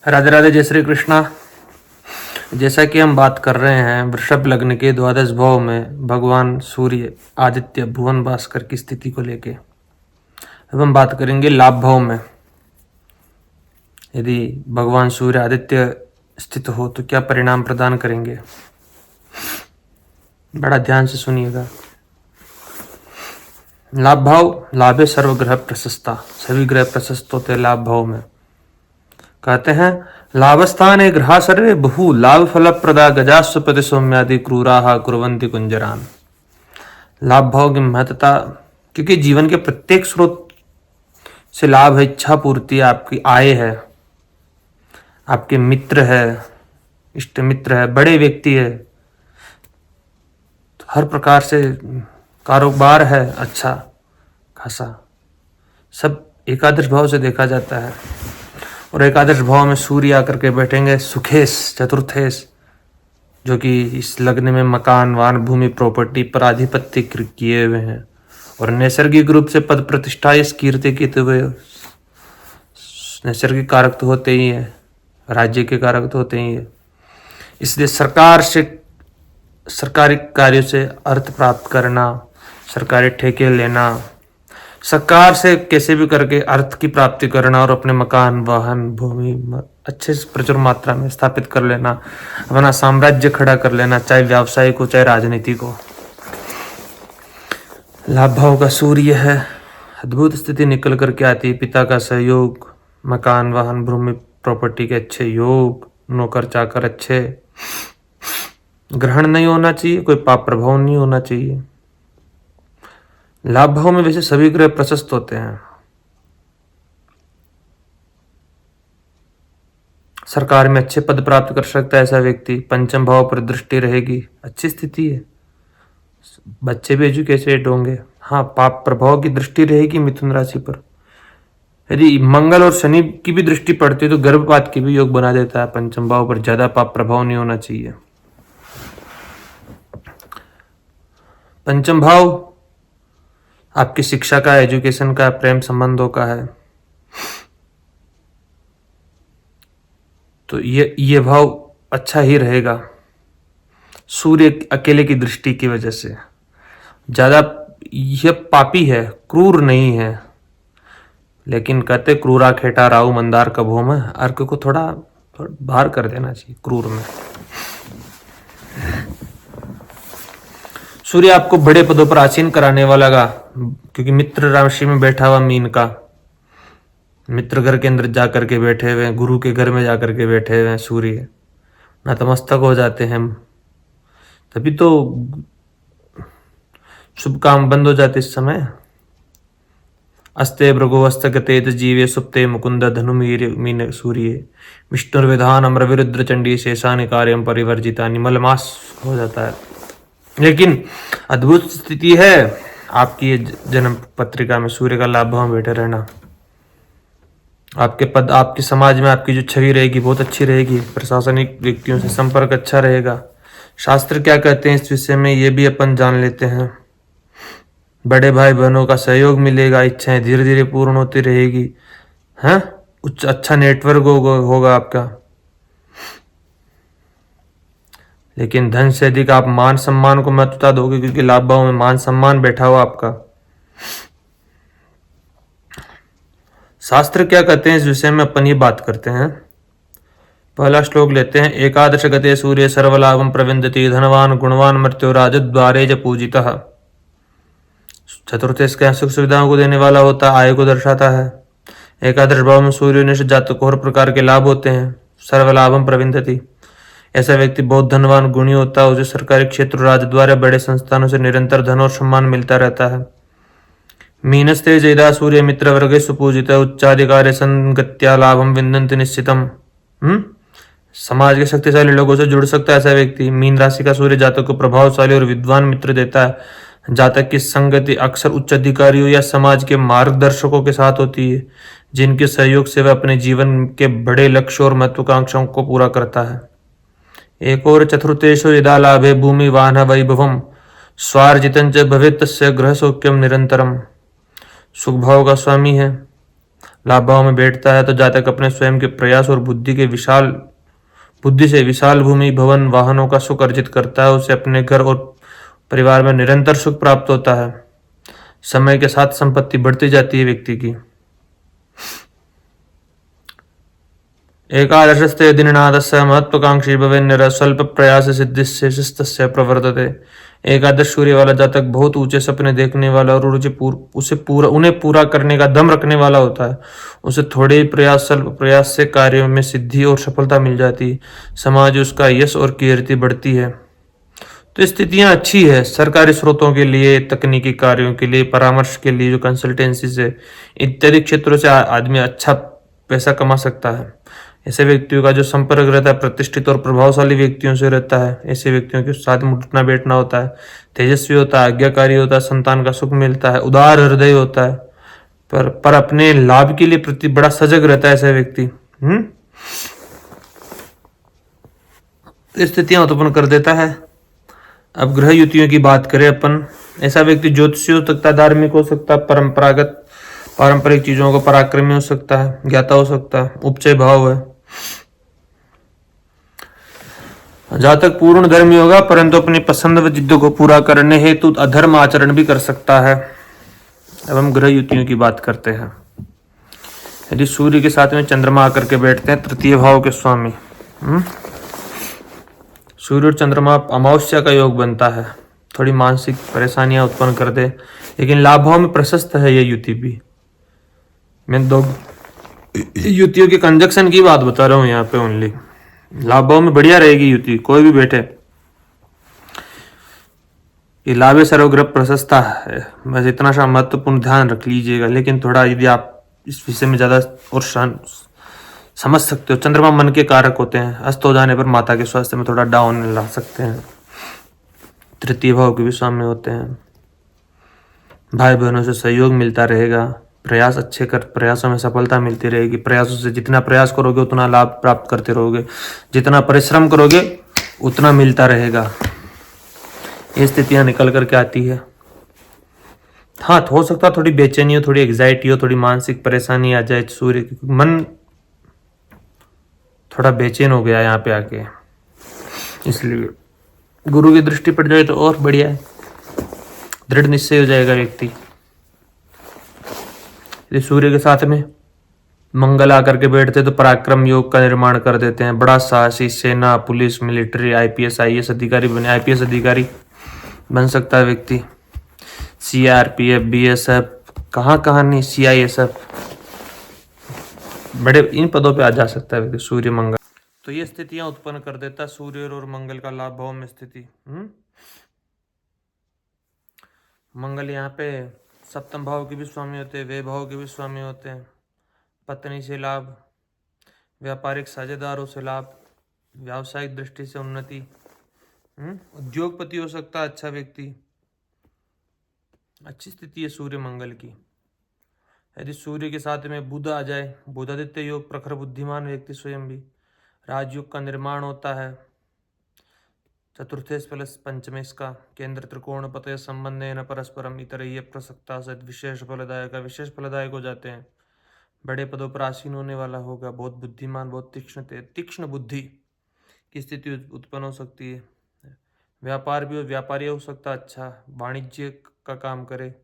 राधे राधे, जय श्री कृष्णा। जैसा कि हम बात कर रहे हैं वृषभ लग्न के द्वादश भाव में भगवान सूर्य आदित्य भुवन भास्कर की स्थिति को लेके। अब हम बात करेंगे लाभ भाव में। यदि भगवान सूर्य आदित्य स्थित हो तो क्या परिणाम प्रदान करेंगे, बड़ा ध्यान से सुनिएगा। लाभ भाव, लाभे सर्वग्रह प्रशस्ता, सभी ग्रह प्रशस्त होते लाभ भाव में। कहते हैं लाभस्थाने ग्रहा सर्वे बहु लाभ फल प्रदा गजास्वपति सौम्यादि क्रूराः कुर्वन्ति कुंजरान। लाभ भाव की महत्ता, क्योंकि जीवन के प्रत्येक स्रोत से लाभ है, इच्छा पूर्ति, आपकी आय है, आपके मित्र है, इष्ट मित्र है, बड़े व्यक्ति है, तो हर प्रकार से कारोबार है अच्छा खासा, सब एकादश भाव से देखा जाता है। और एकादश भाव में सूर्य आकर के बैठेंगे सुखेश चतुर्थेश, जो कि इस लग्न में मकान वान भूमि प्रॉपर्टी पर आधिपत्य किए हुए हैं और नैसर्गिक रूप से पद प्रतिष्ठा इस कीर्ति के हुए नैसर्गिक कारक तो होते ही है, राज्य के कारक तो होते ही है। इसलिए सरकारी कार्यों से अर्थ प्राप्त करना, सरकारी ठेके लेना, सरकार से कैसे भी करके अर्थ की प्राप्ति करना और अपने मकान वाहन भूमि अच्छे से प्रचुर मात्रा में स्थापित कर लेना, अपना साम्राज्य खड़ा कर लेना, चाहे व्यवसाय को चाहे राजनीति को। लाभ भाव का सूर्य है, अद्भुत स्थिति निकल करके आती है। पिता का सहयोग, मकान वाहन भूमि प्रॉपर्टी के अच्छे योग, नौकर चाकर अच्छे, ग्रहण नहीं होना चाहिए, कोई पाप प्रभाव नहीं होना चाहिए। लाभ भाव में वैसे सभी ग्रह प्रशस्त होते हैं। सरकार में अच्छे पद प्राप्त कर सकता है ऐसा व्यक्ति। पंचम भाव पर दृष्टि रहेगी, अच्छी स्थिति है, बच्चे भी एजुकेटेड होंगे। हाँ, पाप प्रभाव की दृष्टि रहेगी मिथुन राशि पर। यदि मंगल और शनि की भी दृष्टि पड़ती है तो गर्भपात की भी योग बना देता है पंचम भाव पर। ज्यादा पाप प्रभाव नहीं होना चाहिए। पंचम भाव आपकी शिक्षा का, एजुकेशन का, प्रेम संबंधों का है, तो ये भाव अच्छा ही रहेगा सूर्य अकेले की दृष्टि की वजह से। ज्यादा यह पापी है, क्रूर नहीं है, लेकिन कहते क्रूरा खेटा राहु मंदार का भूम है, अर्क को थोड़ा बाहर कर देना चाहिए क्रूर में। सूर्य आपको बड़े पदों पर आसीन कराने वाला का, क्योंकि मित्र राशि में बैठा हुआ मीन का, मित्र घर के अंदर जाकर के बैठे हुए, गुरु के घर में जाकर के बैठे हुए सूर्य नतमस्तक हो जाते हैं, तभी तो शुभ काम बंद हो जाते इस समय। अस्ते भृगुवस्त गतेत जीवे सुप्ते मुकुंद धनु मीन सूर्य विष्णुर्विधान अम्र विरुद्र चंडी शेषानि कार्यम परिवर्जिता, निमलमास हो जाता है। लेकिन अद्भुत स्थिति है आपकी ये जन्म पत्रिका में सूर्य का लाभ भाव में बैठे रहना। आपके पद, आपके समाज में आपकी जो छवि रहेगी बहुत अच्छी रहेगी। प्रशासनिक व्यक्तियों से संपर्क अच्छा रहेगा। शास्त्र क्या कहते हैं इस विषय में ये भी अपन जान लेते हैं। बड़े भाई बहनों का सहयोग मिलेगा, इच्छाएं धीरे धीरे पूर्ण होती रहेगी। हाँ, अच्छा नेटवर्क होगा आपका। लेकिन धन से अधिक आप मान सम्मान को महत्वता दोगे, क्योंकि लाभ भाव में मान सम्मान बैठा हुआ आपका। शास्त्र क्या कहते हैं इस विषय में अपन ये बात करते हैं। पहला श्लोक लेते हैं। एकादश गते सूर्य सर्वलाभम प्रविंदति, धनवान गुणवान मृत्यु राजद्वारे ज पूजितः। चतुर्थेश के सुख सुविधाओं को देने वाला होता है, आय को दर्शाता है। एकादश भाव में सूर्य निश्चित जातक को हर प्रकार के लाभ होते हैं। सर्वलाभम प्रविंदति, ऐसा व्यक्ति बहुत धनवान गुणी होता है। उसे सरकारी क्षेत्र, राजद्वार, बड़े संस्थानों से निरंतर धन और सम्मान मिलता रहता है। मीनस्ते जयदा सूर्य मित्र वर्ग सुपूजित उच्चाधिकार संगत्या लाभम विंदन्ति निश्चितम। समाज के शक्तिशाली लोगों से जुड़ सकता है ऐसा व्यक्ति। मीन राशि का सूर्य जातक को प्रभावशाली और विद्वान मित्र देता है। जातक की संगति अक्सर उच्च अधिकारियों या समाज के मार्गदर्शकों के साथ होती है, जिनके सहयोग से वह अपने जीवन के बड़े लक्ष्य और महत्वाकांक्षाओं को पूरा करता है। एक और चतुर्थेषु यदा लाभे भूमि वाहन वैभवम स्वार्जितं च भवेत् तस्य ग्रह सौख्यम निरंतरम। सुख भाव का स्वामी है, लाभ भाव में बैठता है तो जातक अपने स्वयं के प्रयास और बुद्धि से विशाल भूमि, भवन, वाहनों का सुख अर्जित करता है। उसे अपने घर और परिवार में निरंतर सुख प्राप्त होता है। समय के साथ संपत्ति बढ़ती जाती है व्यक्ति की। एकादशस्ते दिननाथस्य महत्वाकांक्षी भवेन्नर स्वल्प प्रयास सिद्धिस्य प्रवर्तते। एकादश सूर्य वाला जातक बहुत ऊंचे सपने देखने वाला और उन्हें पूरा करने का दम रखने वाला होता है। उसे थोड़े ही प्रयास, स्वल्प प्रयास से कार्यों में सिद्धि और सफलता मिल जाती है। समाज उसका यश और कीर्ति बढ़ती है। तो स्थितियां अच्छी है सरकारी स्रोतों के लिए, तकनीकी कार्यों के लिए, परामर्श के लिए, जो कंसल्टेंसी से इत्यादि क्षेत्रों से आदमी अच्छा पैसा कमा सकता है। ऐसे व्यक्तियों का जो संपर्क रहता है प्रतिष्ठित और प्रभावशाली व्यक्तियों से रहता है। ऐसे व्यक्तियों के साथ में उठना बैठना होता है, तेजस्वी होता है, आज्ञाकारी होता है, संतान का सुख मिलता है, उदार हृदय होता है, पर अपने लाभ के लिए प्रति बड़ा सजग रहता है ऐसा व्यक्ति। स्थितियां उत्पन्न कर देता है। अब ग्रह युतियों की बात करें अपन, ऐसा व्यक्ति ज्योतिषी हो सकता है, धार्मिक हो सकता है, पारंपरिक चीजों को पराक्रमी हो सकता है, ज्ञाता हो सकता है, उपचय भाव है। जातक पूर्ण धर्मी होगा परंतु अपनी पसंद व जिद्दों को पूरा करने हेतु अधर्म आचरण भी कर सकता है। अब हम ग्रह युतियों की बात करते हैं। यदि सूर्य के साथ में चंद्रमा आकर के बैठते हैं, तृतीय भाव के स्वामी, सूर्य और चंद्रमा अमावस्या का योग बनता है। थोड़ी मानसिक परेशानियां उत्पन्न कर दे, लेकिन लाभ भाव में प्रशस्त है ये युति भी। मैं दो युतियों के कंजक्शन की बात बता रहा हूं यहाँ पे ओनली। लाभ भाव में बढ़िया रहेगी युति, कोई भी बैठे। ये लाभे सर्वग्रह प्रशस्ता है, बस इतना सा महत्वपूर्ण ध्यान रख लीजिएगा। लेकिन थोड़ा यदि आप इस विषय में ज्यादा और समझ सकते हो, चंद्रमा मन के कारक होते हैं। अस्त हो जाने पर माता के स्वास्थ्य में थोड़ा डाउन ला सकते हैं। तृतीय भाव के भी स्वामी होते हैं। भाई बहनों से सहयोग मिलता रहेगा। प्रयासों में सफलता मिलती रहेगी। प्रयासों से जितना प्रयास करोगे उतना लाभ प्राप्त करते रहोगे, जितना परिश्रम करोगे उतना मिलता रहेगा। ये स्थितियां निकल करके आती है। हाँ, तो हो सकता है थोड़ी बेचैनी हो, थोड़ी एग्जाइटी हो, थोड़ी मानसिक परेशानी आ जाए। सूर्य मन थोड़ा बेचैन हो गया यहाँ पे आके, इसलिए गुरु की दृष्टि पड़ जाए तो और बढ़िया है, दृढ़ निश्चय हो जाएगा व्यक्ति। यदि सूर्य के साथ में मंगल आकर के बैठते तो पराक्रम योग का निर्माण कर देते हैं। बड़ा साहसी, सेना, पुलिस, मिलिट्री, आईपीएस आईएएस अधिकारी आईपीएस अधिकारी बन सकता है व्यक्ति। सीआरपीएफ, बीएसएफ, कहाँ नहीं, सीआईएसएफ, बड़े इन पदों पे आ जा सकता है व्यक्ति सूर्य मंगल। तो ये स्थितियां उत्पन्न कर देता सूर्य और मंगल का लाभ भाव में स्थिति। मंगल यहाँ पे सप्तम भाव के भी स्वामी होते हैं, व्यय भाव के भी स्वामी होते हैं। पत्नी से लाभ, व्यापारिक साझेदारों से लाभ, व्यावसायिक दृष्टि से उन्नति, उद्योगपति हो सकता है अच्छा व्यक्ति। अच्छी स्थिति है सूर्य मंगल की। यदि सूर्य के साथ में बुध आ जाए, बुधादित्य योग, प्रखर बुद्धिमान व्यक्ति स्वयं भी, राजयोग का निर्माण होता है। चतुर्थेश प्लस पंचमेश का केंद्र त्रिकोण पतय संबंध न परस्परम इतर ये प्रसक्ता से विशेष फलदायक हो जाते हैं। बड़े पदों पर आसीन होने वाला होगा। बहुत बुद्धिमान, बहुत तीक्ष्ण बुद्धि की स्थिति उत्पन्न हो सकती है। व्यापार भी हो, व्यापारी हो सकता अच्छा, वाणिज्य का काम करे,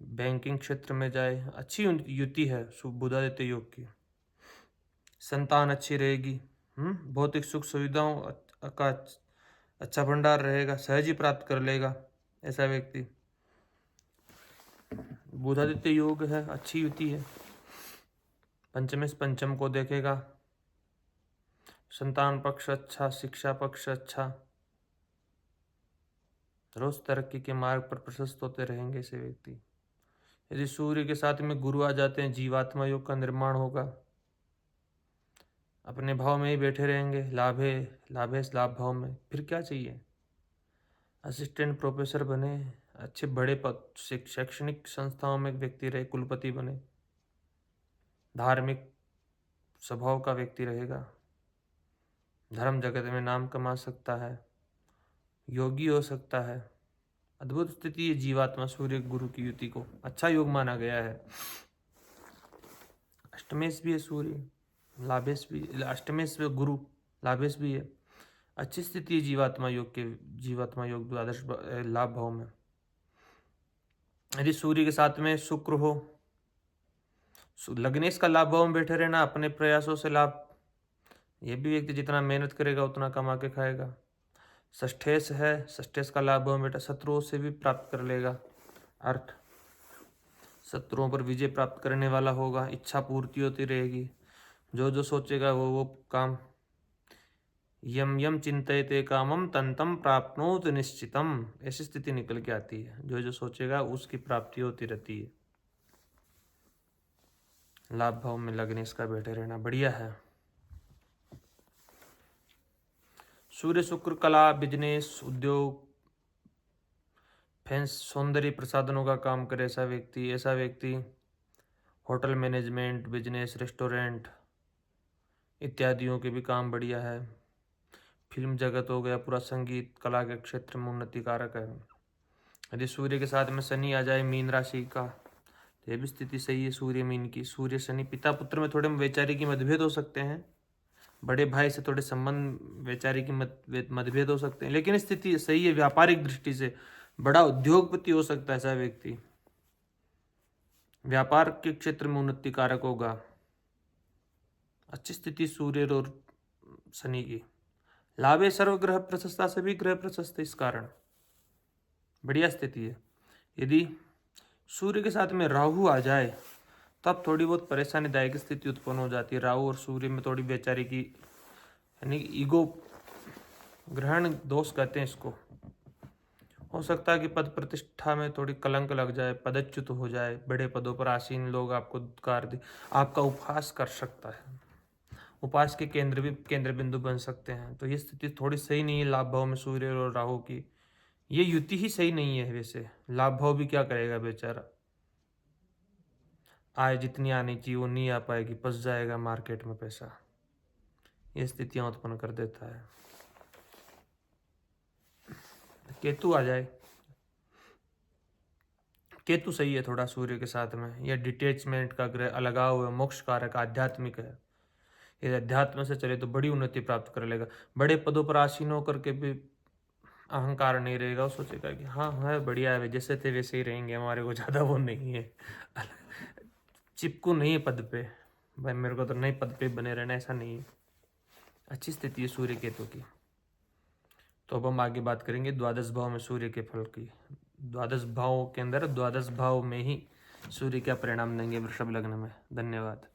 बैंकिंग क्षेत्र में जाए। अच्छी युति है बुधादित्य योग की। संतान अच्छी रहेगी। भौतिक सुख सुविधाओं का अच्छा भंडार रहेगा, सहज ही प्राप्त कर लेगा ऐसा व्यक्ति। बुधादित्य योग है, अच्छी युति है। पंचमेश पंचम को देखेगा। संतान पक्ष अच्छा, शिक्षा पक्ष अच्छा, रोज तरक्की के मार्ग पर प्रशस्त होते रहेंगे ऐसे व्यक्ति। यदि सूर्य के साथ में गुरु आ जाते हैं, जीवात्मा योग का निर्माण होगा। अपने भाव में ही बैठे रहेंगे, लाभ भाव में, फिर क्या चाहिए। असिस्टेंट प्रोफेसर बने, अच्छे बड़े पद, शैक्षणिक संस्थाओं में व्यक्ति रहे, कुलपति बने, धार्मिक स्वभाव का व्यक्ति रहेगा, धर्म जगत में नाम कमा सकता है, योगी हो सकता है। अद्भुत स्थिति है जीवात्मा सूर्य गुरु की युति को, अच्छा योग माना गया है। अष्टमेश भी है सूर्य, लाभेश भी, अष्टमेश में गुरु, लाभेश भी है। अच्छी स्थिति है जीवात्मा योग द्वादश लाभ भाव में। यदि सूर्य के साथ में शुक्र हो, लग्नेश का लाभ भाव में बैठे रहना, अपने प्रयासों से लाभ, ये भी व्यक्ति जितना मेहनत करेगा उतना कमा के खाएगा। षष्ठेश है, षष्ठेश का लाभ भाव में बैठा, शत्रुओं से भी प्राप्त कर लेगा अर्थ, शत्रुओं पर विजय प्राप्त करने वाला होगा, इच्छा पूर्ति होती रहेगी, जो जो सोचेगा वो काम। यम यम चिंतयते कामम तंतम प्राप्नोत निश्चितम, ऐसी स्थिति निकल के आती है, जो जो सोचेगा उसकी प्राप्ति होती रहती है। लाभ भाव में लगने इसका बैठे रहना बढ़िया है। सूर्य शुक्र कला, बिजनेस, उद्योग, फैंस, सौंदर्य प्रसाधनों का काम करे ऐसा व्यक्ति होटल मैनेजमेंट, बिजनेस, रेस्टोरेंट इत्यादियों के भी काम बढ़िया है। फिल्म जगत हो गया, पूरा संगीत कला के क्षेत्र में उन्नति कारक है। यदि सूर्य के साथ में शनि आ जाए मीन राशि का, तो यह भी स्थिति सही है सूर्य मीन की। सूर्य शनि, पिता पुत्र में थोड़े वैचारिक मतभेद हो सकते हैं, बड़े भाई से थोड़े संबंध वैचारिक मतभेद हो सकते हैं, लेकिन स्थिति सही है। व्यापारिक दृष्टि से बड़ा उद्योगपति हो सकता है ऐसा व्यक्ति, व्यापार के क्षेत्र में उन्नति कारक होगा। अच्छी स्थिति सूर्य और शनि की। लाभे सर्वग्रह प्रशस्ता, सभी ग्रह प्रशस्त, इस कारण बढ़िया स्थिति है। यदि सूर्य के साथ में राहु आ जाए तब थोड़ी बहुत परेशानीदायक स्थिति उत्पन्न हो जाती है। राहु और सूर्य में थोड़ी वैचारिकी यानी ईगो ग्रहण दोष कहते हैं इसको। हो सकता है कि पद प्रतिष्ठा में थोड़ी कलंक लग जाए, पदच्युत हो जाए, बड़े पदों पर आसीन लोग आपको दुत्कार दे, आपका उपहास कर सकता है, उपास के केंद्र बिंदु बन सकते हैं। तो ये स्थिति थोड़ी सही नहीं है लाभ भाव में सूर्य और राहु की, ये युति ही सही नहीं है। वैसे लाभ भाव भी क्या करेगा बेचारा, आय जितनी आनी चाहिए वो नहीं आ पाएगी, फंस जाएगा मार्केट में पैसा, ये स्थितियां उत्पन्न कर देता है। केतु आ जाए, केतु सही है थोड़ा सूर्य के साथ में, यह डिटेचमेंट का ग्रह, अलगाव है, मोक्ष कारक, आध्यात्मिक है। ये अध्यात्म से चले तो बड़ी उन्नति प्राप्त कर लेगा। बड़े पदों पर आसीन होकर के भी अहंकार नहीं रहेगा, वो सोचेगा कि हाँ है बढ़िया है, जैसे थे वैसे ही रहेंगे, हमारे को ज़्यादा वो नहीं है, चिपकू नहीं है पद पे, भाई मेरे को तो नहीं पद पे बने रहना, ऐसा नहीं है। अच्छी स्थिति है सूर्य केतु की। तो अब हम आगे बात करेंगे द्वादश भाव में सूर्य के फल की। द्वादश भाव के अंदर द्वादश भाव में ही सूर्य क्या परिणाम देंगे वृषभ लग्न में। धन्यवाद।